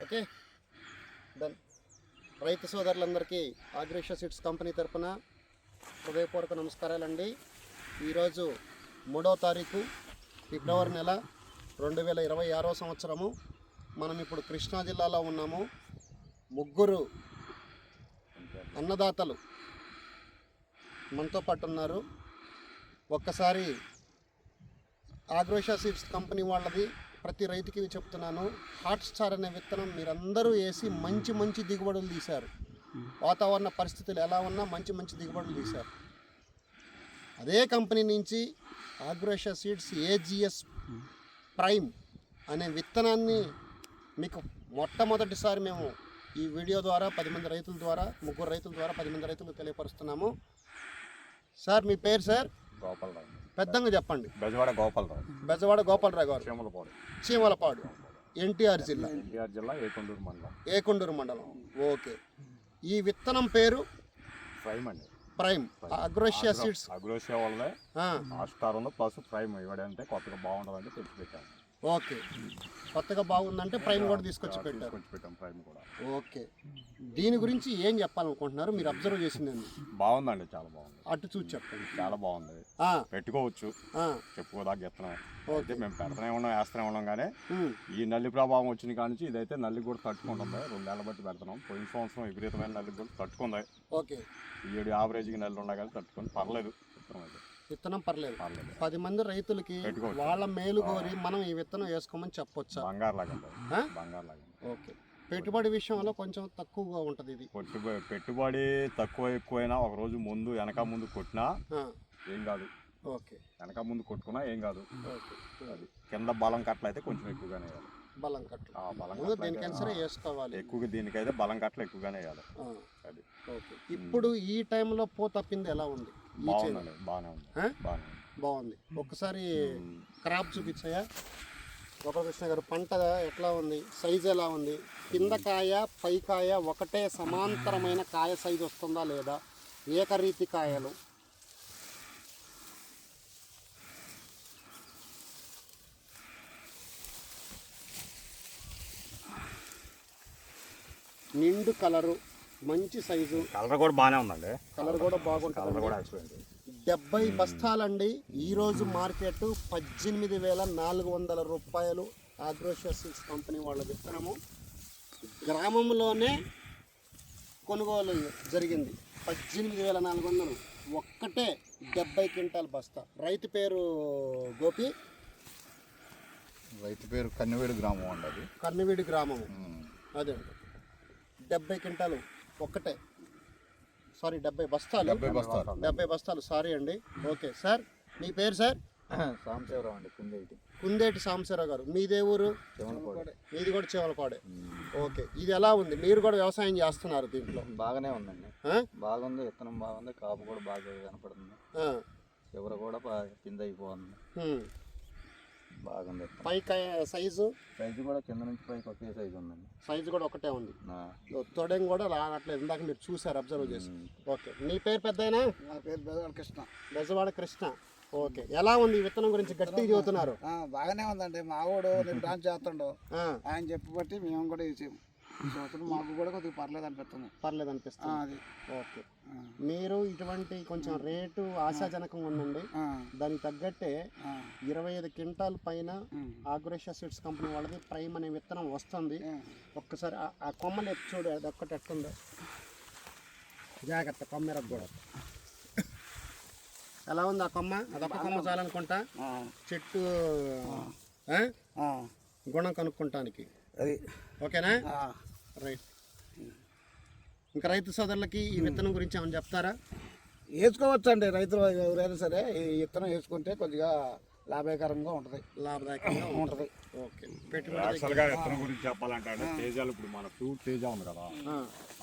Okay done. రైతు సోదరులందరికీ ఆగ్రేషియా seeds company తరఫున హృదయపూర్వక నమస్కారాలండి. ఈరోజు 3వ తారీఖు ఫిబ్రవరి నెల 2026 సంవత్సరము. మనం ఇప్పుడు కృష్ణా జిల్లాలో ఉన్నాము. ముగ్గురు అన్నదాతలు మనతో పాటు ఉన్నారు. ఒక్కసారి ఆగ్రేషియా సీడ్స్ కంపెనీ వాళ్ళది ప్రతి రైతుకి చెప్తున్నాను, హాట్ స్టార్ అనే విత్తనం మీరందరూ వేసి మంచి దిగుబడులు తీశారు. వాతావరణ పరిస్థితులు ఎలా ఉన్నా మంచి దిగుబడులు తీశారు. అదే కంపెనీ నుంచి ఆగ్రేషియా సీడ్స్ ఏజిఎస్ ప్రైమ్ అనే విత్తనాన్ని మీకు మొట్టమొదటిసారి మేము ఈ వీడియో ద్వారా 10 మంది రైతుల ద్వారా, ముగ్గురు రైతుల ద్వారా 10 మంది రైతులకు తెలియపరుస్తున్నాము. సార్ మీ పేరు సార్? గోపాలరావు. పెద్దంగా చెప్పండి. బెజవాడ గోపాలరావు. బెజవాడ గోపాలరావు గారు, చీమలపాడు, ఎన్టీఆర్ జిల్లా, ఏకొండూరు మండలం. ఓకే, ఈ విత్తనం పేరు ప్రైమ్ అండి. Prime ఆగ్రేషియా seeds. ఆగ్రేషియా వల్లే హాట్ స్టార్ ఉంది, ప్లస్ ప్రైమ్ ఇవ్వడంటే కొత్తగా బాగుంటుందంటే తెచ్చి పెట్టాను. ఓకే, కొత్తగా బాగుందంటే ప్రైమ్ కూడా తీసుకొచ్చి పెట్టాం ప్రైమ్ కూడా. ఓకే, దీని గురించి ఏం చెప్పాలనుకుంటున్నారు? మీరు అబ్జర్వ్ చేసింది బాగుందండి, చాలా బాగుంది. అటు చూసి చెప్పండి. చాలా బాగుంది, పెట్టుకోవచ్చు, చెప్పుకోదాకా విత్తనం అయితే మేము పెడతానే ఉన్నాం, వేస్తూనే ఉన్నాం. కానీ ఈ నల్లి ప్రభావం వచ్చిన కానించి ఇదైతే నల్లి కూడా తట్టుకుంటుంది. 2 నెలల బట్టి పెడుతున్నాం. పోయిన సంవత్సరం విపరీతమైన నల్లి కూడా తట్టుకుంది. ఓకే, ఈ యావరేజ్కి నల్లి ఉన్నా కానీ తట్టుకొని పర్లేదు. విత్తనం పర్లేదు. 10 మంది రైతులకి వాళ్ళ మేలు కోరి మనం ఈ విత్తనం వేసుకోమని చెప్పొచ్చా? బంగారు. ఓకే, పెట్టుబడి విషయంలో కొంచెం తక్కువగా ఉంటుంది ఇది. పెట్టుబడి తక్కువ ఎక్కువైనా ఒక రోజు ముందు వెనక ముందు కొట్టినా ఏం కాదు. ఓకే, వెనక ముందు కొట్టుకున్నా ఏం కాదు. అది కింద బలం కట్టలు అయితే కొంచెం ఎక్కువగానే వేయాలి. బలం కట్టలు దేనికైనా సరే వేసుకోవాలి. ఎక్కువగా దీనికైతే బలం కట్టలు ఎక్కువగానే వేయాలి. అది ఓకే. ఇప్పుడు ఈ టైంలో పూ తప్పింది ఎలా ఉంది? బాగుంది. ఒక్కసారి క్రాప్ చూపించాయా గోపాలకృష్ణ గారు? పంట ఎట్లా ఉంది? సైజు ఎలా ఉంది? కింద కాయ పై కాయ ఒకటే సమాంతరమైన కాయ సైజు వస్తుందా లేదా? ఏకరీతి కాయలు. నిండు కలరు, మంచి సైజు, కలర్ కూడా బాగానే ఉందండి. కలర్ కూడా బాగుంటుంది. 70 బస్తాలండి. ఈరోజు మార్కెట్ 18,400 రూపాయలు. ఆగ్రేషియా సీడ్స్ కంపెనీ వాళ్ళ విత్తనము గ్రామంలోనే కొనుగోలు జరిగింది. 18,400 ఒక్కటే 70 క్వింటాల్ బస్తా. రైతు పేరు గోపి. రైతు పేరు కన్నవీడు గ్రామం అండి. అది కన్నవీడు గ్రామము. అదే 70 క్వింటాలు ఒక్కటే. సారీ, 70 బస్తాలు. 70 బస్తాలు, సారీ అండి. ఓకే సార్, మీ పేరు సార్? సాంబశివరావు అండి. కుందేటి సాంబశివరావు గారు. మీదే ఊరు? మీది కూడా చీమలపాడే. ఓకే, ఇది ఎలా ఉంది? మీరు కూడా వ్యవసాయం చేస్తున్నారు దీంట్లో? బాగానే ఉందండి, బాగుంది. విత్తనం బాగుంది, కాపు కూడా బాగా కనపడుతుంది. చివర కూడా కింద అయిపోతుంది. బాగుంది. పైకాయ సైజు కూడా కింద నుంచి పైకి ఒకే సైజు ఉందండి. సైజు కూడా ఒకటే ఉంది. తొడెం కూడా రానట్లేదు. ఇందాక మీరు చూసారు, అబ్జర్వ్ చేసి. ఓకే, నీ పేరు పెద్దయినా? నా పేరు బెజవాడ కృష్ణ. బెజవాడ కృష్ణ. ఓకే, ఎలా ఉంది ఈ విత్తనం గురించి? గట్టిగా చెబుతున్నారు. బాగానే ఉందండి. మా వాడు నేను బ్రాంచ్ చేస్తుండో ఆయన చెప్పి బట్టి మేము కూడా ఇచ్చాము. మాకు కూడా కొద్దిగా పర్లేదు అనిపిస్తుంది. అది ఓకే, మీరు ఇటువంటి కొంచెం రేటు ఆశాజనకంగా ఉందండి. దానికి తగ్గట్టే 25 క్వింటాల్ పైన ఆగ్రేషియా సీడ్స్ కంపెనీ వాళ్ళది ప్రైమ్ అనే విత్తనం వస్తుంది. ఒక్కసారి ఆ కొమ్మలు ఎత్తి చూడు, అది ఒక్కటి ఎట్టుందో. జాగ్రత్త, కొమ్మెర కూడా ఎలా ఉంది ఆ కొమ్మ? అదొక్క కొమ్మ చాలనుకుంటా చెట్టు గుణం కనుక్కుంటానికి. అది ఓకేనా? రైట్. ఇంకా రైతు సోదరులకి ఈ విత్తనం గురించి ఏమైనా చెప్తారా? వేసుకోవచ్చు అండి. రైతులు ఎవరైనా సరే ఈ విత్తనం వేసుకుంటే కొద్దిగా లాభదాయకంగా ఉంటుంది. ఓకే, విత్తనం గురించి చెప్పాలంటే తేజాలు ఇప్పుడు మన ప్యూర్ తేజ ఉంది కదా,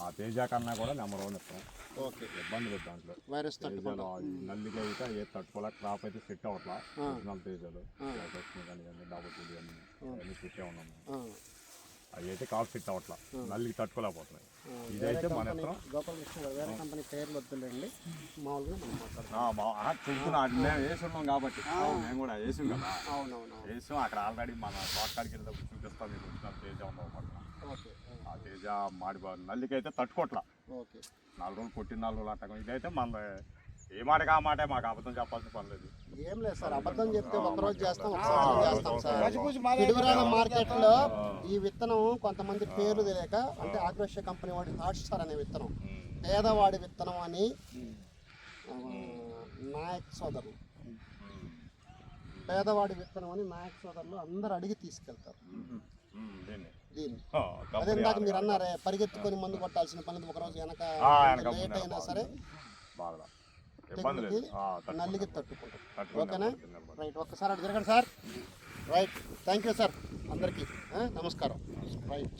ఆ తేజ కన్నా కూడా నెంబర్ 1 విత్తనం. ఓకే, ఇబ్బంది లేదు దాంట్లో. వైరస్ నల్లికి అయితే ఏ తట్టుకోలే, క్రాప్ అయితే సెట్ అవ్వట్లా. తేజాలు డాబర్ అన్ని సెట్ ఉన్నాము. అవి అయితే కాపు సెట్ అవ్వట్లా, నల్లికి తట్టుకోలేకపోతున్నాయి. ఇదైతే మన గోపాలకృష్ణ వేరే కంపెనీ పేర్లు వద్దులేండి, మామూలుగా మనం చూస్తున్నా. మేము వేసున్నాం కాబట్టి, మేము కూడా వేసాం కదా. వేసాం అక్కడ ఆల్రెడీ మన తోటకాడికి వెళ్ళినప్పుడు చూపిస్తాం. మీకు వచ్చిన తేజ ఉన్నాం. ఓకే. నల్లికైతే తట్టుకోట్లా. ఓకే 4 రోజులు కొట్టిన 4 రోజులు అట్టకం. ఇదైతే మన ఏ మాటకి ఆ మాటే, మాకు అబద్ధం చెప్పాల్సిన పని లేదు. ఏం లేదు సార్, అబద్ధం చెప్తే ఒకరోజు చేస్తాం, ఒకసారి చేస్తాం సార్. పిడుగురాల మార్కెట్లో ఈ విత్తనం కొంతమంది పేర్లు తెలియక, అంటే ఆగ్రోషియా కంపెనీ వాడి హాట్ స్టార్ అనే విత్తనం, పేదవాడి విత్తనం అని నాయక్ సోదరులు, పేదవాడి విత్తనం అని నాయక్ సోదరులు అందరు అడిగి తీసుకెళ్తారు దీన్ని. అదే ఇందాక మీరు అన్నారే పరిగెత్తుకొని మందు కొట్టాల్సిన పని, ఒకరోజు వెనక లేట్ అయినా సరే తెగులుకి నల్లికి తట్టుకుంటాం. ఓకేనా? రైట్, ఒక్కసారి అటు తిరగండి sir. Right, thank you sir, అందరికీ నమస్కారం. రైట్.